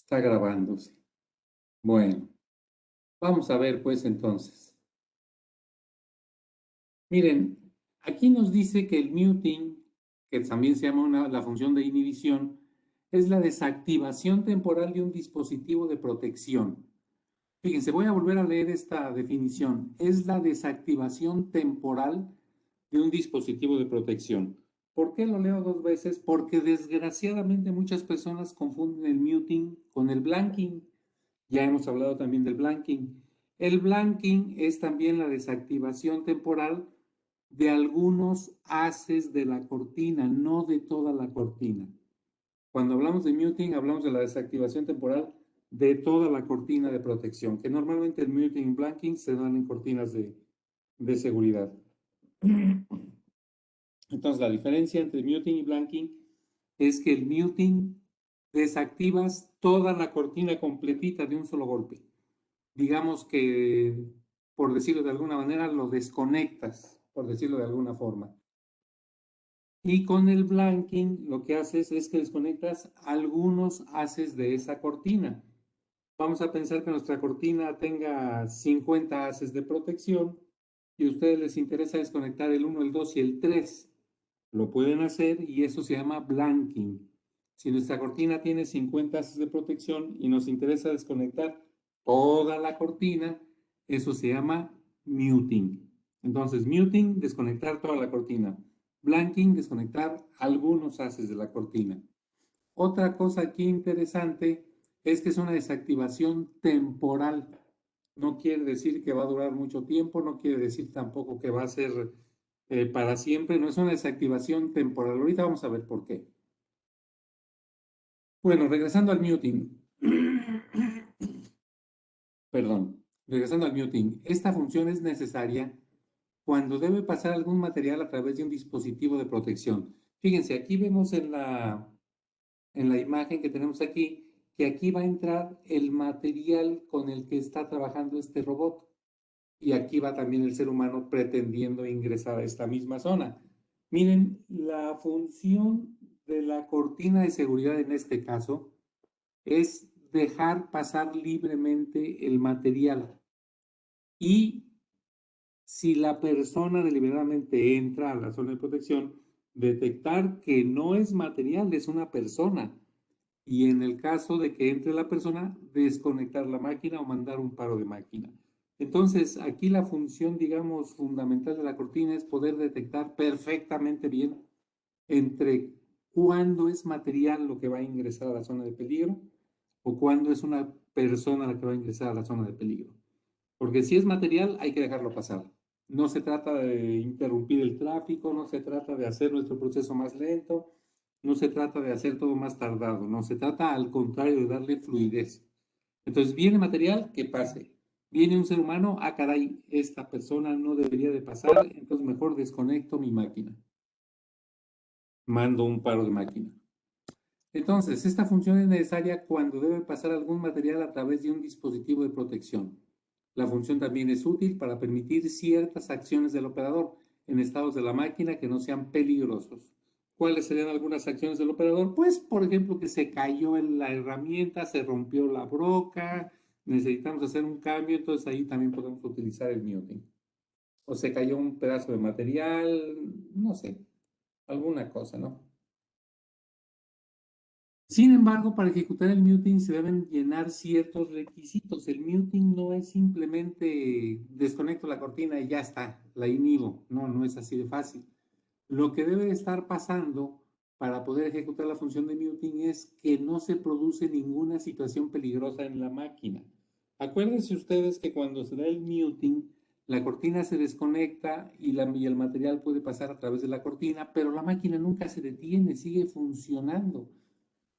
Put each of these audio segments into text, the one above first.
Está grabándose. Bueno, vamos a ver pues entonces. Miren, aquí nos dice que el muting, que también se llama la función de inhibición, es la desactivación temporal de un dispositivo de protección. Fíjense, voy a volver a leer esta definición. Es la desactivación temporal de un dispositivo de protección. ¿Por qué lo leo dos veces? Porque desgraciadamente muchas personas confunden el muting con el blanking. Ya hemos hablado también del blanking. El blanking es también la desactivación temporal de algunos haces de la cortina, no de toda la cortina. Cuando hablamos de muting, hablamos de la desactivación temporal de toda la cortina de protección, que normalmente el muting y blanking se dan en cortinas de seguridad. Entonces, la diferencia entre muting y blanking es que el muting desactivas toda la cortina completita de un solo golpe. Digamos que, por decirlo de alguna manera, lo desconectas, por decirlo de alguna forma. Y con el blanking lo que haces es que desconectas algunos haces de esa cortina. Vamos a pensar que nuestra cortina tenga 50 haces de protección y a ustedes les interesa desconectar el 1, el 2 y el 3. Lo pueden hacer y eso se llama blanking. Si nuestra cortina tiene 50 haces de protección y nos interesa desconectar toda la cortina, eso se llama muting. Entonces, muting, desconectar toda la cortina. Blanking, desconectar algunos haces de la cortina. Otra cosa aquí interesante es que es una desactivación temporal. No quiere decir que va a durar mucho tiempo, no quiere decir tampoco que va a ser para siempre, no es una desactivación temporal. Ahorita vamos a ver por qué. Bueno, regresando al muting. Perdón, regresando al muting. Esta función es necesaria cuando debe pasar algún material a través de un dispositivo de protección. Fíjense, aquí vemos en la imagen que tenemos aquí, que aquí va a entrar el material con el que está trabajando este robot. Y aquí va también el ser humano pretendiendo ingresar a esta misma zona. Miren, la función de la cortina de seguridad en este caso es dejar pasar libremente el material. Y si la persona deliberadamente entra a la zona de protección, detectar que no es material, es una persona. Y en el caso de que entre la persona, desconectar la máquina o mandar un paro de máquina. Entonces, aquí la función, digamos, fundamental de la cortina es poder detectar perfectamente bien entre cuándo es material lo que va a ingresar a la zona de peligro o cuándo es una persona la que va a ingresar a la zona de peligro. Porque si es material, hay que dejarlo pasar. No se trata de interrumpir el tráfico, no se trata de hacer nuestro proceso más lento, no se trata de hacer todo más tardado, no, se trata al contrario de darle fluidez. Entonces, viene material, que pase. Viene un ser humano, ah, caray, esta persona no debería de pasar, entonces mejor desconecto mi máquina. Mando un paro de máquina. Entonces, esta función es necesaria cuando debe pasar algún material a través de un dispositivo de protección. La función también es útil para permitir ciertas acciones del operador en estados de la máquina que no sean peligrosos. ¿Cuáles serían algunas acciones del operador? Pues, por ejemplo, que se cayó en la herramienta, se rompió la broca, necesitamos hacer un cambio, entonces ahí también podemos utilizar el muting. O se cayó un pedazo de material, no sé, alguna cosa, ¿no? Sin embargo, para ejecutar el muting se deben llenar ciertos requisitos. El muting no es simplemente desconecto la cortina y ya está, la inhibo. No, no es así de fácil. Lo que debe estar pasando para poder ejecutar la función de muting es que no se produce ninguna situación peligrosa en la máquina. Acuérdense ustedes que cuando se da el muting, la cortina se desconecta y el material puede pasar a través de la cortina, pero la máquina nunca se detiene, sigue funcionando.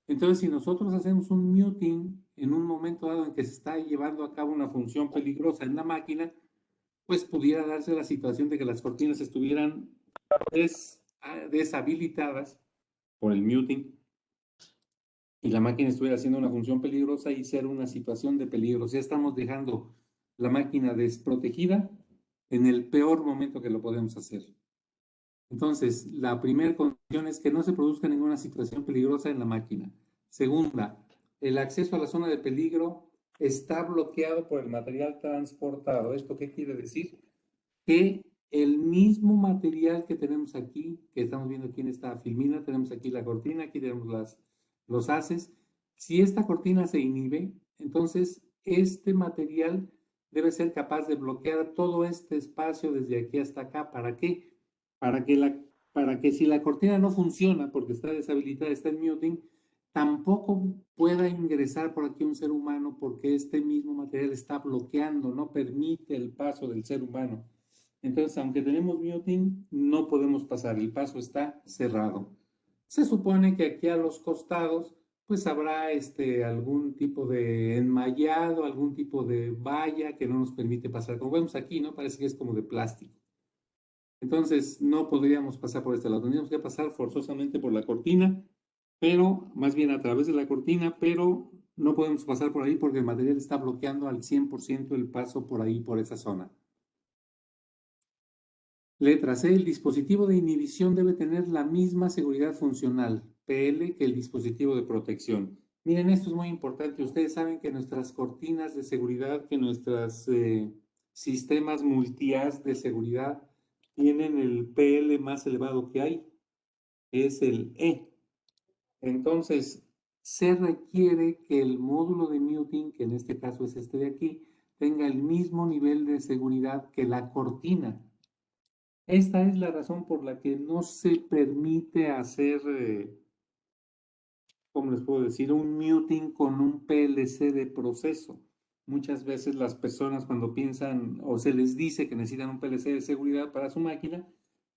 Entonces, si nosotros hacemos un muting en un momento dado en que se está llevando a cabo una función peligrosa en la máquina, pues pudiera darse la situación de que las cortinas estuvieran deshabilitadas por el muting y la máquina estuviera haciendo una función peligrosa y ser una situación de peligro. O sea, estamos dejando la máquina desprotegida en el peor momento que lo podemos hacer. Entonces, la primera condición es que no se produzca ninguna situación peligrosa en la máquina. Segunda, el acceso a la zona de peligro está bloqueado por el material transportado. ¿Esto qué quiere decir? Que el mismo material que tenemos aquí, que estamos viendo aquí en esta filmina, tenemos aquí la cortina, aquí tenemos los haces. Si esta cortina se inhibe, entonces este material debe ser capaz de bloquear todo este espacio desde aquí hasta acá. ¿Para qué? Para que, para que si la cortina no funciona porque está deshabilitada, está en muting, tampoco pueda ingresar por aquí un ser humano porque este mismo material está bloqueando, no permite el paso del ser humano. Entonces, aunque tenemos muting, no podemos pasar, el paso está cerrado. Se supone que aquí a los costados, pues habrá algún tipo de enmallado, algún tipo de valla que no nos permite pasar. Como vemos aquí, ¿no? Parece que es como de plástico. Entonces, no podríamos pasar por este lado. Tendríamos que pasar forzosamente por la cortina, pero más bien a través de la cortina, pero no podemos pasar por ahí porque el material está bloqueando al 100% el paso por ahí, por esa zona. Letra C. El dispositivo de inhibición debe tener la misma seguridad funcional, PL, que el dispositivo de protección. Miren, esto es muy importante. Ustedes saben que nuestras cortinas de seguridad, que nuestros sistemas multi-as de seguridad tienen el PL más elevado que hay, es el E. Entonces, se requiere que el módulo de muting, que en este caso es este de aquí, tenga el mismo nivel de seguridad que la cortina. Esta es la razón por la que no se permite hacer, ¿cómo les puedo decir?, un muting con un PLC de proceso. Muchas veces las personas cuando piensan o se les dice que necesitan un PLC de seguridad para su máquina,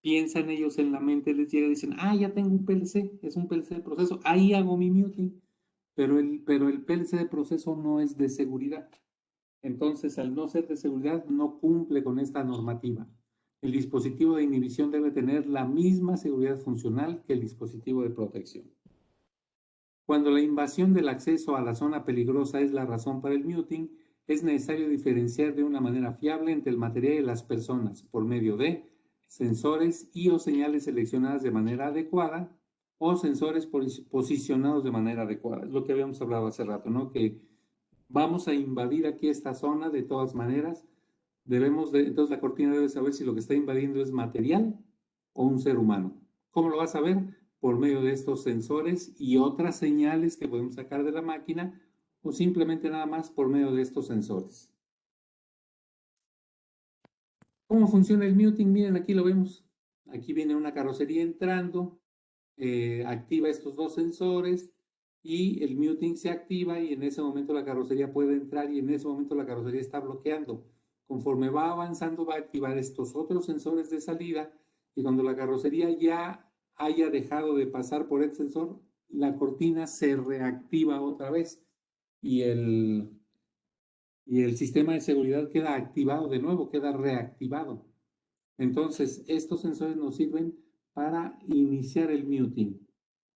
piensan ellos en la mente, les llega y dicen, ya tengo un PLC, es un PLC de proceso, ahí hago mi muting, pero el PLC de proceso no es de seguridad. Entonces, al no ser de seguridad, no cumple con esta normativa. El dispositivo de inhibición debe tener la misma seguridad funcional que el dispositivo de protección. Cuando la invasión del acceso a la zona peligrosa es la razón para el muting, es necesario diferenciar de una manera fiable entre el material y las personas por medio de sensores y o señales seleccionadas de manera adecuada o sensores posicionados de manera adecuada. Es lo que habíamos hablado hace rato, ¿no? Que vamos a invadir aquí esta zona de todas maneras. Entonces la cortina debe saber si lo que está invadiendo es material o un ser humano. ¿Cómo lo vas a ver? Por medio de estos sensores y otras señales que podemos sacar de la máquina o simplemente nada más por medio de estos sensores. ¿Cómo funciona el muting? Miren, aquí lo vemos. Aquí viene una carrocería entrando, activa estos dos sensores y el muting se activa y en ese momento la carrocería puede entrar y en ese momento la carrocería está bloqueando. Conforme va avanzando va a activar estos otros sensores de salida y cuando la carrocería ya haya dejado de pasar por el sensor, la cortina se reactiva otra vez y el sistema de seguridad queda activado de nuevo, queda reactivado. Entonces, estos sensores nos sirven para iniciar el muting,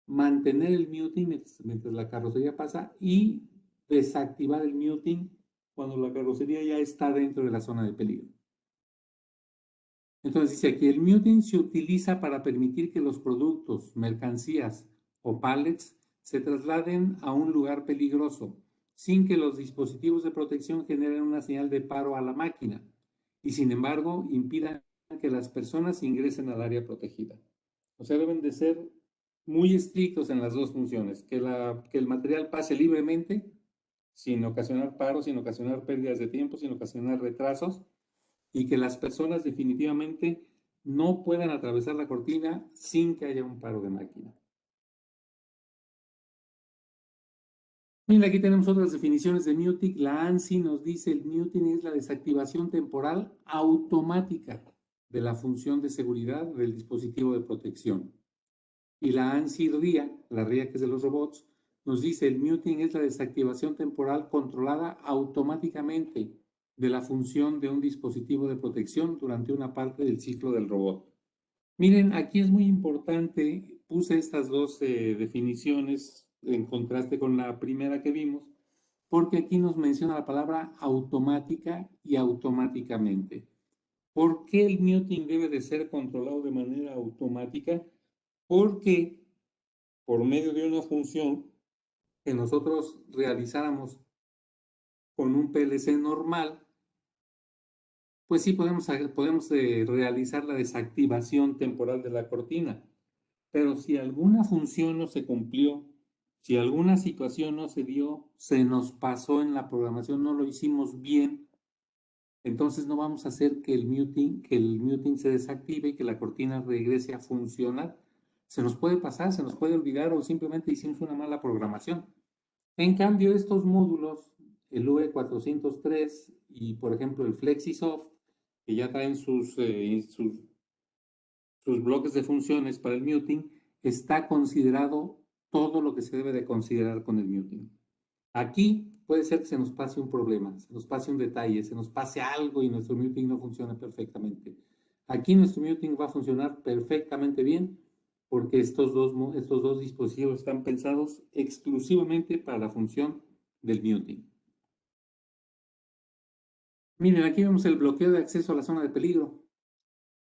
mantener el muting mientras la carrocería pasa y desactivar el muting cuando la carrocería ya está dentro de la zona de peligro. Entonces dice aquí, el muting se utiliza para permitir que los productos, mercancías o pallets se trasladen a un lugar peligroso sin que los dispositivos de protección generen una señal de paro a la máquina y sin embargo impidan que las personas ingresen al área protegida. O sea, deben de ser muy estrictos en las dos funciones, que el material pase libremente, sin ocasionar paros, sin ocasionar pérdidas de tiempo, sin ocasionar retrasos, y que las personas definitivamente no puedan atravesar la cortina sin que haya un paro de máquina. Miren, aquí tenemos otras definiciones de muting. La ANSI nos dice el muting es la desactivación temporal automática de la función de seguridad del dispositivo de protección. Y la ANSI RIA, la RIA que es de los robots, nos dice el muting es la desactivación temporal controlada automáticamente de la función de un dispositivo de protección durante una parte del ciclo del robot. Miren, aquí es muy importante, puse estas dos definiciones en contraste con la primera que vimos, porque aquí nos menciona la palabra automática y automáticamente. ¿Por qué el muting debe de ser controlado de manera automática? Porque por medio de una función que nosotros realizáramos con un PLC normal, pues sí podemos realizar la desactivación temporal de la cortina. Pero si alguna función no se cumplió, si alguna situación no se dio, se nos pasó en la programación, no lo hicimos bien, entonces no vamos a hacer que el muting se desactive y que la cortina regrese a funcionar. Se nos puede pasar, se nos puede olvidar o simplemente hicimos una mala programación. En cambio, estos módulos, el UE403 y por ejemplo el FlexiSoft, que ya traen sus bloques de funciones para el muting, está considerado todo lo que se debe de considerar con el muting. Aquí puede ser que se nos pase un problema, se nos pase un detalle, se nos pase algo y nuestro muting no funciona perfectamente. Aquí nuestro muting va a funcionar perfectamente bien porque estos dos dispositivos están pensados exclusivamente para la función del muting. Miren, aquí vemos el bloqueo de acceso a la zona de peligro.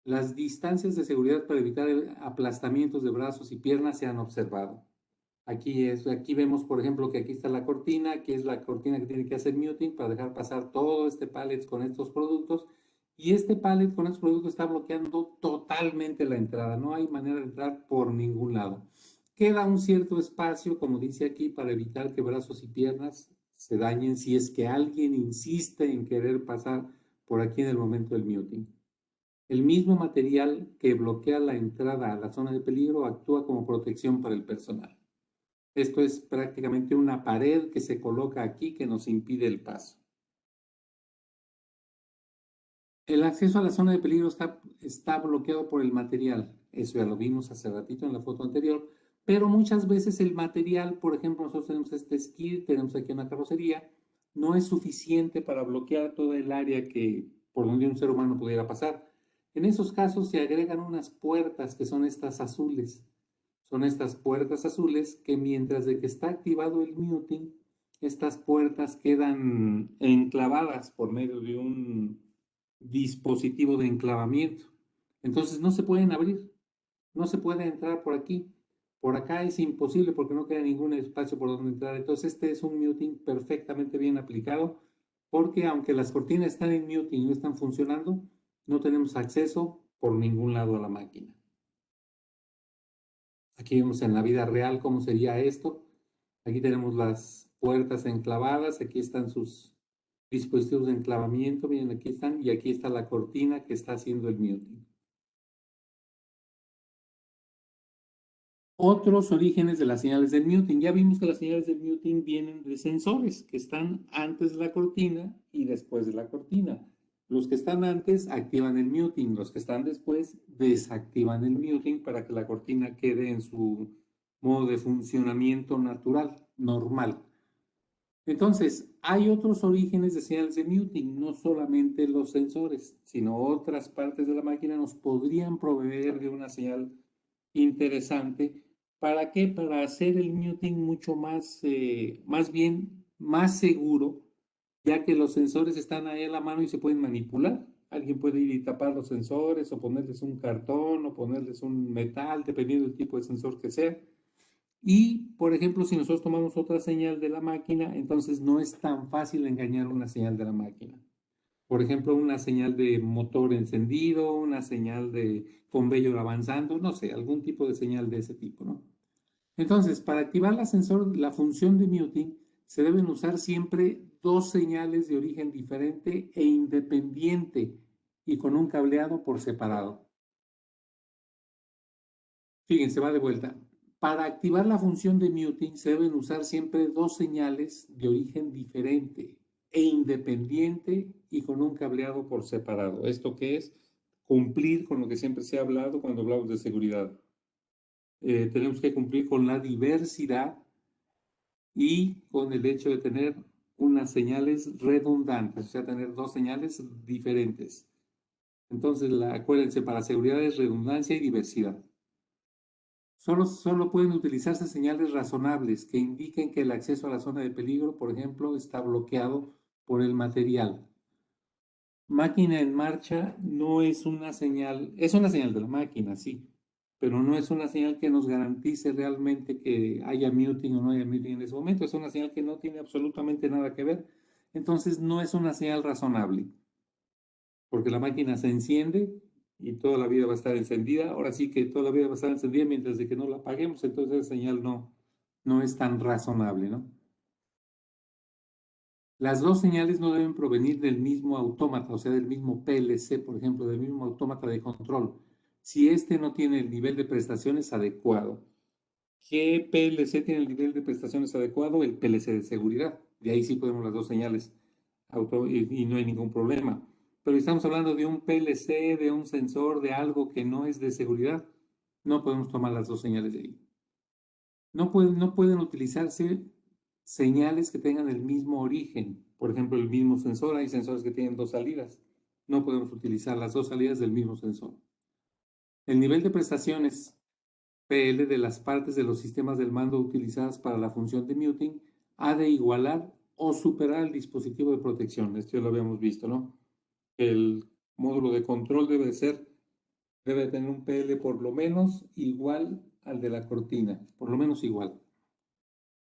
Las distancias de seguridad para evitar aplastamientos de brazos y piernas se han observado. Aquí vemos, por ejemplo, que aquí está la cortina, que es la cortina que tiene que hacer muting para dejar pasar todo este pallet con estos productos. Y este pallet con estos productos está bloqueando totalmente la entrada. No hay manera de entrar por ningún lado. Queda un cierto espacio, como dice aquí, para evitar que brazos y piernas se dañen si es que alguien insiste en querer pasar por aquí en el momento del muting. El mismo material que bloquea la entrada a la zona de peligro actúa como protección para el personal. Esto es prácticamente una pared que se coloca aquí que nos impide el paso. El acceso a la zona de peligro está bloqueado por el material. Eso ya lo vimos hace ratito en la foto anterior. Pero muchas veces el material, por ejemplo, nosotros tenemos este skid, tenemos aquí una carrocería, no es suficiente para bloquear todo el área por donde un ser humano pudiera pasar. En esos casos se agregan unas puertas que son estas azules. Son estas puertas azules que mientras de que está activado el muting, estas puertas quedan enclavadas por medio de un dispositivo de enclavamiento. Entonces no se pueden abrir, no se puede entrar por aquí. Por acá es imposible porque no queda ningún espacio por donde entrar. Entonces este es un muting perfectamente bien aplicado porque aunque las cortinas están en muting y no están funcionando, no tenemos acceso por ningún lado a la máquina. Aquí vemos en la vida real cómo sería esto. Aquí tenemos las puertas enclavadas, aquí están sus dispositivos de enclavamiento, miren, aquí están, y aquí está la cortina que está haciendo el muting. Otros orígenes de las señales del muting. Ya vimos que las señales del muting vienen de sensores que están antes de la cortina y después de la cortina. Los que están antes activan el muting, los que están después desactivan el muting para que la cortina quede en su modo de funcionamiento natural, normal. Entonces, hay otros orígenes de señales de muting, no solamente los sensores, sino otras partes de la máquina nos podrían proveer de una señal interesante. ¿Para qué? Para hacer el muting mucho más bien, más seguro, ya que los sensores están ahí a la mano y se pueden manipular. Alguien puede ir y tapar los sensores o ponerles un cartón o ponerles un metal, dependiendo del tipo de sensor que sea. Y, por ejemplo, si nosotros tomamos otra señal de la máquina, entonces no es tan fácil engañar una señal de la máquina. Por ejemplo, una señal de motor encendido, una señal de conveyor avanzando, no sé, algún tipo de señal de ese tipo, ¿no? Entonces, para activar la función de muting, se deben usar siempre dos señales de origen diferente e independiente y con un cableado por separado. Fíjense, va de vuelta. Para activar la función de muting se deben usar siempre dos señales de origen diferente e independiente y con un cableado por separado. ¿Esto qué es? Cumplir con lo que siempre se ha hablado cuando hablamos de seguridad. Tenemos que cumplir con la diversidad y con el hecho de tener unas señales redundantes, o sea, tener dos señales diferentes. Entonces, acuérdense, para seguridad es redundancia y diversidad. Solo pueden utilizarse señales razonables que indiquen que el acceso a la zona de peligro, por ejemplo, está bloqueado por el material. Máquina en marcha no es una señal, es una señal de la máquina, sí, pero no es una señal que nos garantice realmente que haya muting o no haya muting en ese momento. Es una señal que no tiene absolutamente nada que ver. Entonces no es una señal razonable, porque la máquina se enciende y toda la vida va a estar encendida. Ahora sí que toda la vida va a estar encendida mientras de que no la apaguemos, entonces esa señal no es tan razonable, ¿no? Las dos señales no deben provenir del mismo autómata, o sea, del mismo PLC, por ejemplo, del mismo autómata de control, si este no tiene el nivel de prestaciones adecuado. ¿Qué PLC tiene el nivel de prestaciones adecuado? El PLC de seguridad. De ahí sí podemos las dos señales y no hay ningún problema. Pero estamos hablando de un PLC, de un sensor, de algo que no es de seguridad. No podemos tomar las dos señales de ahí. No pueden utilizarse señales que tengan el mismo origen. Por ejemplo, el mismo sensor. Hay sensores que tienen dos salidas. No podemos utilizar las dos salidas del mismo sensor. El nivel de prestaciones PL de las partes de los sistemas del mando utilizadas para la función de muting ha de igualar o superar el dispositivo de protección. Esto ya lo habíamos visto, ¿no? El módulo de control debe tener un PL por lo menos igual al de la cortina, por lo menos igual.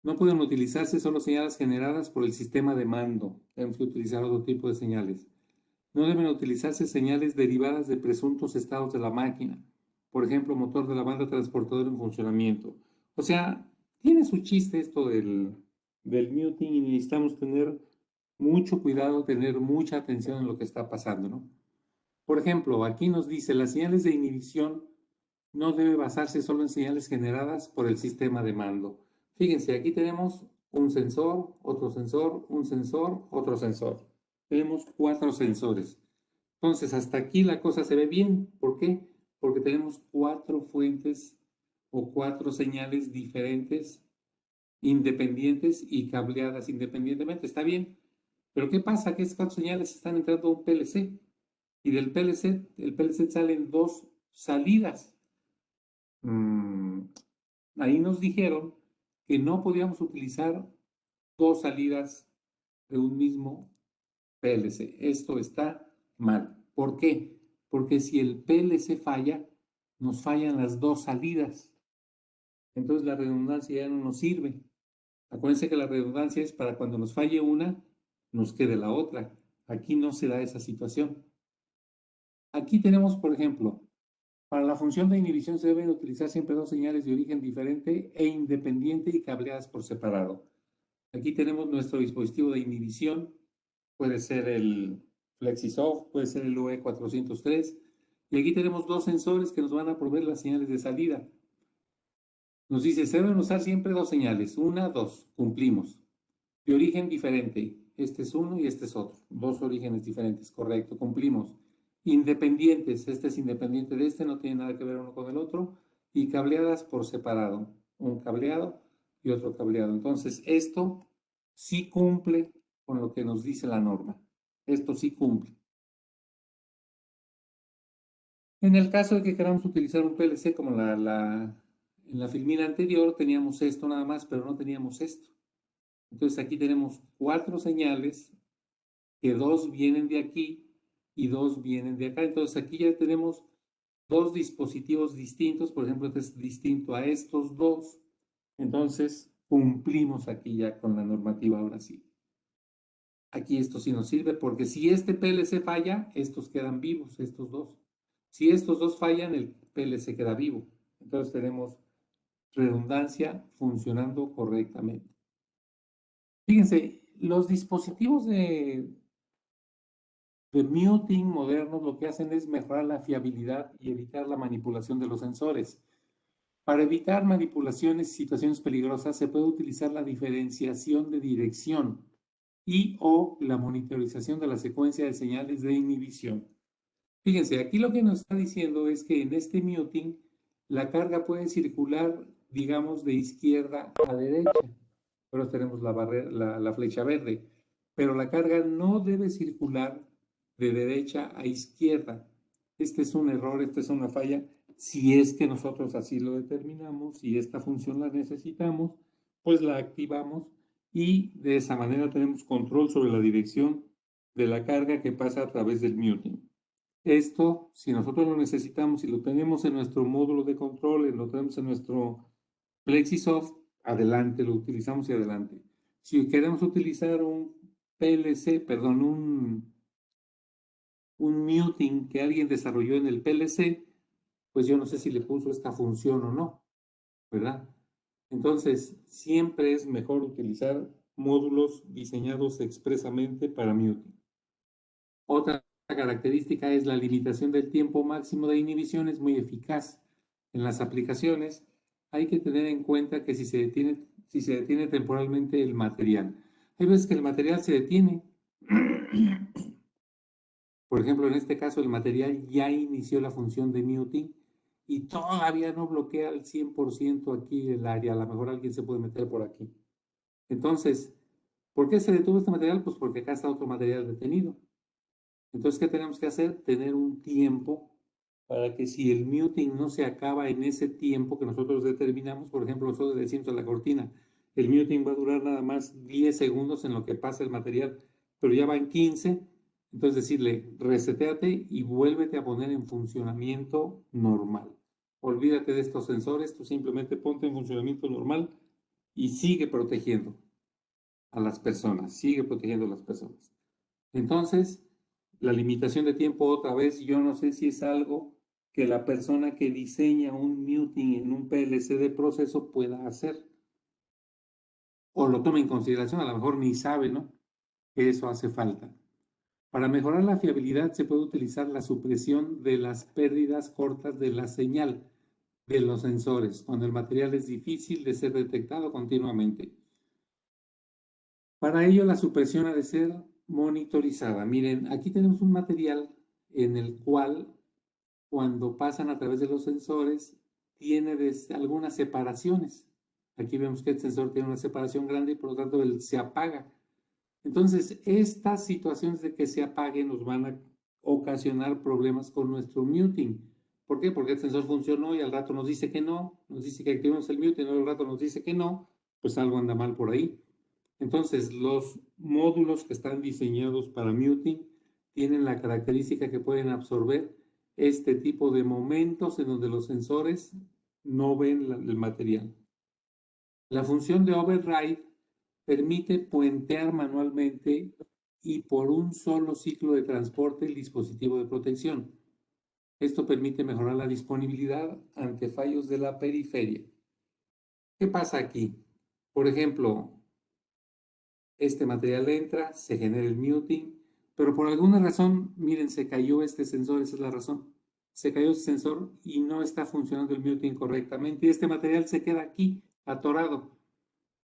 No pueden utilizarse solo señales generadas por el sistema de mando. Tenemos que utilizar otro tipo de señales. No deben utilizarse señales derivadas de presuntos estados de la máquina. Por ejemplo, motor de la banda transportadora en funcionamiento. O sea, tiene su chiste esto del muting y necesitamos tener mucho cuidado, tener mucha atención en lo que está pasando, ¿no? Por ejemplo, aquí nos dice, las señales de inhibición no debe basarse solo en señales generadas por el sistema de mando. Fíjense, aquí tenemos un sensor, otro sensor, un sensor, otro sensor. Tenemos 4 sensores. Entonces, hasta aquí la cosa se ve bien. ¿Por qué? Porque tenemos 4 fuentes o 4 señales diferentes, independientes y cableadas independientemente. Está bien. Pero ¿qué pasa? Que esas 4 señales están entrando a un PLC y del PLC, el PLC salen 2 salidas. Ahí nos dijeron que no podíamos utilizar 2 salidas de un mismo PLC. Esto está mal. ¿Por qué? Porque si el PLC falla, nos fallan las 2 salidas. Entonces la redundancia ya no nos sirve. Acuérdense que la redundancia es para cuando nos falle una, nos quede la otra. Aquí no se da esa situación. Aquí tenemos, por ejemplo, para la función de inhibición se deben utilizar siempre 2 señales de origen diferente e independiente y cableadas por separado. Aquí tenemos nuestro dispositivo de inhibición, puede ser el FlexiSoft, puede ser el UE403, y aquí tenemos 2 sensores que nos van a proveer las señales de salida. Nos dice, se deben usar siempre 2 señales, una, 2, cumplimos. De origen diferente, este es uno y este es otro, 2 orígenes diferentes, correcto, cumplimos. Independientes, este es independiente de este, no tiene nada que ver uno con el otro, y cableadas por separado, un cableado y otro cableado. Entonces, esto sí cumple con lo que nos dice la norma. Esto sí cumple. En el caso de que queramos utilizar un PLC como en la filmina anterior, teníamos esto nada más, pero no teníamos esto. Entonces aquí tenemos 4 señales, que 2 vienen de aquí y 2 vienen de acá. Entonces aquí ya tenemos 2 dispositivos distintos, por ejemplo, este es distinto a estos 2. Entonces cumplimos aquí ya con la normativa ahora sí. Aquí esto sí nos sirve porque si este PLC falla, estos quedan vivos, estos 2. Si estos 2 fallan, el PLC queda vivo. Entonces tenemos redundancia funcionando correctamente. Fíjense, los dispositivos de muting modernos lo que hacen es mejorar la fiabilidad y evitar la manipulación de los sensores. Para evitar manipulaciones y situaciones peligrosas se puede utilizar la diferenciación de dirección y o la monitorización de la secuencia de señales de inhibición. Fíjense, aquí lo que nos está diciendo es que en este muting la carga puede circular, digamos, de izquierda a derecha. Ahora tenemos la flecha verde, pero la carga no debe circular de derecha a izquierda. Este es un error, esta es una falla. Si es que nosotros así lo determinamos y esta función la necesitamos, pues la activamos y de esa manera tenemos control sobre la dirección de la carga que pasa a través del muting. Esto, si nosotros lo necesitamos y lo tenemos en nuestro módulo de control, lo tenemos en nuestro Plexisoft, adelante, lo utilizamos y adelante. Si queremos utilizar un PLC, perdón, un muting que alguien desarrolló en el PLC, pues yo no sé si le puso esta función o no, ¿verdad? Entonces, siempre es mejor utilizar módulos diseñados expresamente para muting. Otra característica es la limitación del tiempo máximo de inhibición, es muy eficaz. En las aplicaciones hay que tener en cuenta que si se detiene temporalmente el material. Hay veces que el material se detiene. Por ejemplo, en este caso el material ya inició la función de muting y todavía no bloquea al 100% aquí el área. A lo mejor alguien se puede meter por aquí. Entonces, ¿por qué se detuvo este material? Pues porque acá está otro material detenido. Entonces, ¿qué tenemos que hacer? Tener un tiempo para que si el muting no se acaba en ese tiempo que nosotros determinamos, por ejemplo, nosotros decimos a la cortina, el muting va a durar nada más 10 segundos en lo que pasa el material, pero ya van 15, entonces decirle, reseteate y vuélvete a poner en funcionamiento normal. Olvídate de estos sensores, tú simplemente ponte en funcionamiento normal y sigue protegiendo a las personas, sigue protegiendo a las personas. Entonces, la limitación de tiempo otra vez, yo no sé si es algo que la persona que diseña un muting en un PLC de proceso pueda hacer o lo tome en consideración, a lo mejor ni sabe, ¿no? Que eso hace falta. Para mejorar la fiabilidad se puede utilizar la supresión de las pérdidas cortas de la señal de los sensores cuando el material es difícil de ser detectado continuamente. Para ello, la supresión ha de ser monitorizada. Miren, aquí tenemos un material en el cual, cuando pasan a través de los sensores, tiene algunas separaciones. Aquí vemos que el sensor tiene una separación grande y por lo tanto él se apaga. Entonces, estas situaciones de que se apague nos van a ocasionar problemas con nuestro muting. ¿Por qué? Porque el sensor funcionó y al rato nos dice que no, nos dice que activemos el muting, y al rato nos dice que no, pues algo anda mal por ahí. Entonces, los módulos que están diseñados para muting tienen la característica que pueden absorber este tipo de momentos en donde los sensores no ven el material. La función de override permite puentear manualmente y por un solo ciclo de transporte el dispositivo de protección. Esto permite mejorar la disponibilidad ante fallos de la periferia. ¿Qué pasa aquí? Por ejemplo, este material entra, se genera el muting, pero por alguna razón, miren, se cayó este sensor, esa es la razón. Se cayó este sensor y no está funcionando el muting correctamente y este material se queda aquí atorado.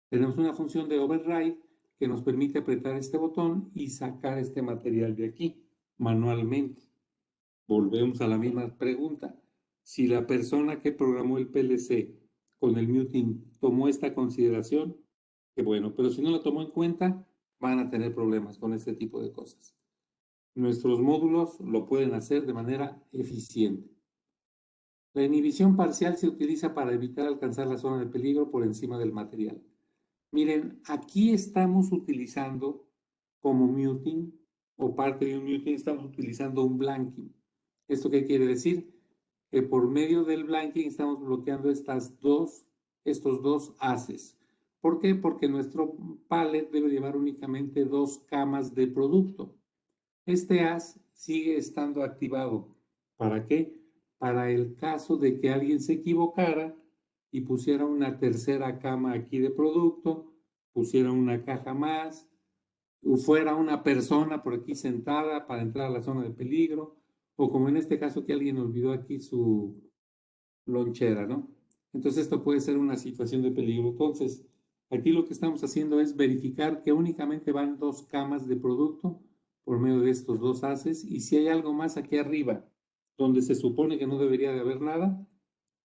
Tenemos una función de override que nos permite apretar este botón y sacar este material de aquí manualmente. Volvemos a la misma pregunta. Si la persona que programó el PLC con el muting tomó esta consideración, qué bueno, pero si no la tomó en cuenta, van a tener problemas con este tipo de cosas. Nuestros módulos lo pueden hacer de manera eficiente. La inhibición parcial se utiliza para evitar alcanzar la zona de peligro por encima del material. Miren, aquí estamos utilizando como muting o parte de un muting, estamos utilizando un blanking. ¿Esto qué quiere decir? Que por medio del blanking estamos bloqueando estos dos haces. ¿Por qué? Porque nuestro pallet debe llevar únicamente 2 camas de producto. Este haz sigue estando activado. ¿Para qué? Para el caso de que alguien se equivocara y pusiera una tercera cama aquí de producto, pusiera una caja más, o fuera una persona por aquí sentada para entrar a la zona de peligro, o como en este caso que alguien olvidó aquí su lonchera, ¿no? Entonces esto puede ser una situación de peligro. Entonces, aquí lo que estamos haciendo es verificar que únicamente van 2 camas de producto por medio de estos 2 haces y si hay algo más aquí arriba donde se supone que no debería de haber nada,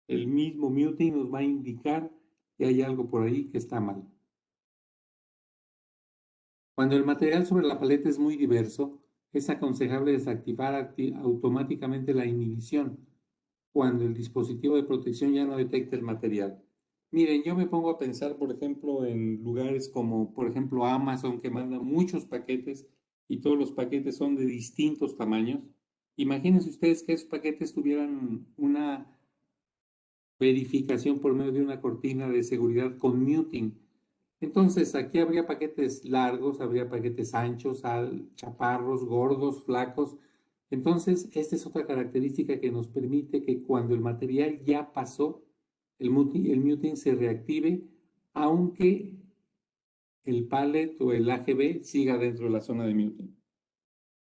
el mismo muting nos va a indicar que hay algo por ahí que está mal. Cuando el material sobre la paleta es muy diverso, es aconsejable desactivar automáticamente la inhibición cuando el dispositivo de protección ya no detecta el material. Miren, yo me pongo a pensar, por ejemplo, en lugares como, por ejemplo, Amazon, que manda muchos paquetes y todos los paquetes son de distintos tamaños. Imagínense ustedes que esos paquetes tuvieran una verificación por medio de una cortina de seguridad con muting. Entonces, aquí habría paquetes largos, habría paquetes anchos, chaparros, gordos, flacos. Entonces, esta es otra característica que nos permite que cuando el material ya pasó, el muting se reactive, aunque el pallet o el AGB siga dentro de la zona de muting.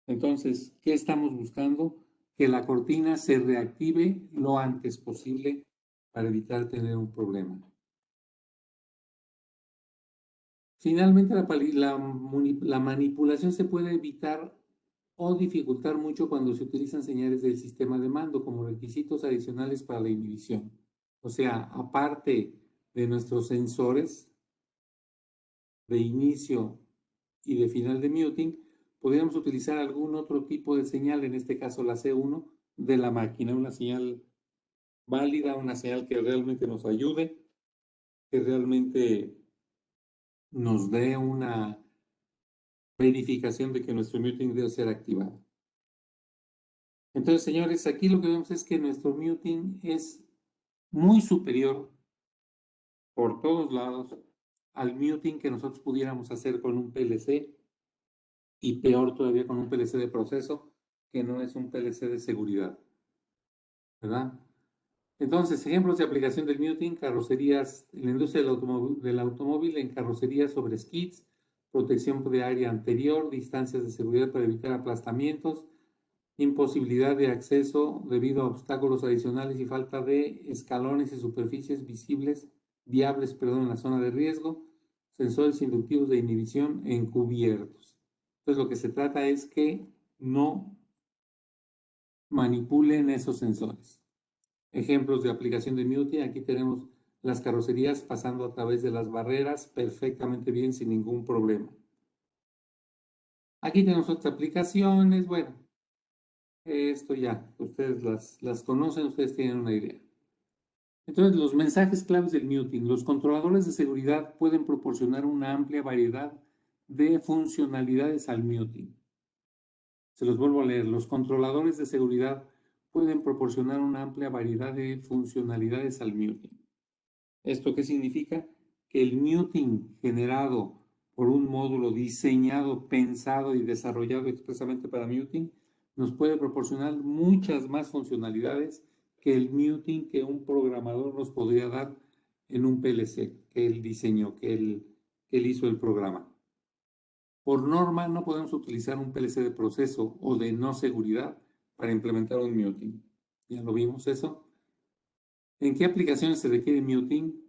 Entonces, ¿qué estamos buscando? Que la cortina se reactive lo antes posible para evitar tener un problema. Finalmente, la manipulación se puede evitar o dificultar mucho cuando se utilizan señales del sistema de mando como requisitos adicionales para la inhibición. O sea, aparte de nuestros sensores de inicio y de final de muting, podríamos utilizar algún otro tipo de señal, en este caso la C1 de la máquina, una señal válida, una señal que realmente nos ayude, que realmente nos dé una verificación de que nuestro muting debe ser activado. Entonces, señores, aquí lo que vemos es que nuestro muting es muy superior por todos lados al muting que nosotros pudiéramos hacer con un PLC y peor todavía con un PLC de proceso que no es un PLC de seguridad, ¿verdad? Entonces, ejemplos de aplicación del muting: carrocerías, en la industria del automóvil, en carrocerías sobre skids, protección de área anterior, distancias de seguridad para evitar aplastamientos, imposibilidad de acceso debido a obstáculos adicionales y falta de escalones y superficies viables, en la zona de riesgo, sensores inductivos de inhibición encubiertos. Entonces, lo que se trata es que no manipulen esos sensores. Ejemplos de aplicación de muting: aquí tenemos las carrocerías pasando a través de las barreras perfectamente bien, sin ningún problema. Aquí tenemos otras aplicaciones. Bueno, esto ya, ustedes las conocen, ustedes tienen una idea. Entonces, los mensajes claves del muting: los controladores de seguridad pueden proporcionar una amplia variedad de funcionalidades al muting. Se los vuelvo a leer: los controladores de seguridad pueden proporcionar una amplia variedad de funcionalidades al muting. ¿Esto qué significa? Que el muting generado por un módulo diseñado, pensado y desarrollado expresamente para muting nos puede proporcionar muchas más funcionalidades que el muting que un programador nos podría dar en un PLC que él diseñó, que él hizo el programa. Por norma, no podemos utilizar un PLC de proceso o de no seguridad para implementar un muting. ¿Ya lo vimos eso? ¿En qué aplicaciones se requiere muting?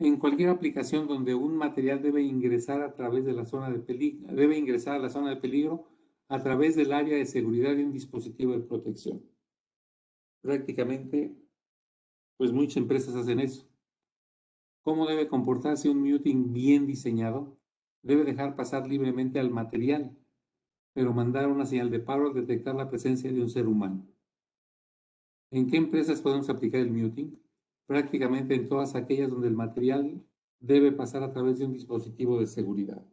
En cualquier aplicación donde un material debe ingresar a través de la zona de peligro, debe ingresar a la zona de peligro a través del área de seguridad de un dispositivo de protección. Prácticamente, pues muchas empresas hacen eso. ¿Cómo debe comportarse un muting bien diseñado? Debe dejar pasar libremente al material, pero mandar una señal de paro al detectar la presencia de un ser humano. ¿En qué empresas podemos aplicar el muting? Prácticamente en todas aquellas donde el material debe pasar a través de un dispositivo de seguridad.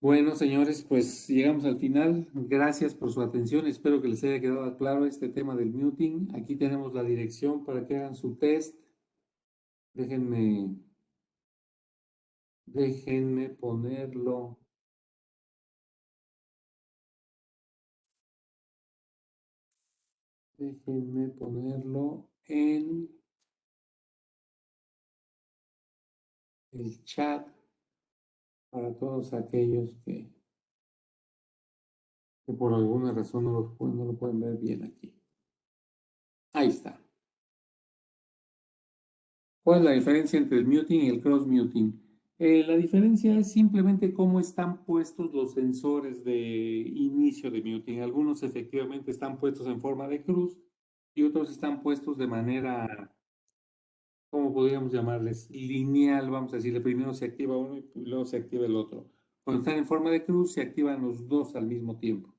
Bueno, señores, pues llegamos al final. Gracias por su atención. Espero que les haya quedado claro este tema del muting. Aquí tenemos la dirección para que hagan su test. Déjenme ponerlo. Déjenme ponerlo en el chat para todos aquellos que por alguna razón no lo pueden ver bien aquí. Ahí está. ¿Cuál es la diferencia entre el muting y el cross muting? La diferencia es simplemente cómo están puestos los sensores de inicio de muting. Algunos efectivamente están puestos en forma de cruz y otros están puestos de manera, ¿cómo podríamos llamarles? Lineal, vamos a decirle. Primero se activa uno y luego se activa el otro. Cuando están en forma de cruz se activan los dos al mismo tiempo,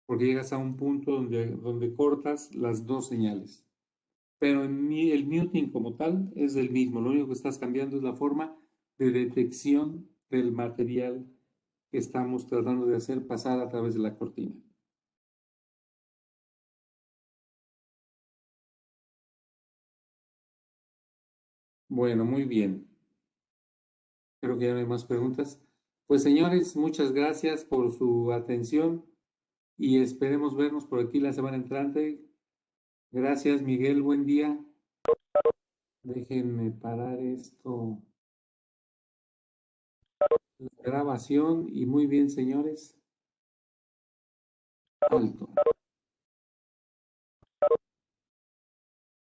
porque llegas a un punto donde cortas las dos señales. Pero el muting como tal es el mismo. Lo único que estás cambiando es la forma de detección del material que estamos tratando de hacer pasar a través de la cortina. Bueno, muy bien. Creo que ya no hay más preguntas. Pues señores, muchas gracias por su atención y esperemos vernos por aquí la semana entrante. Gracias, Miguel. Buen día. Déjenme parar esto, la grabación y muy bien, señores. Alto.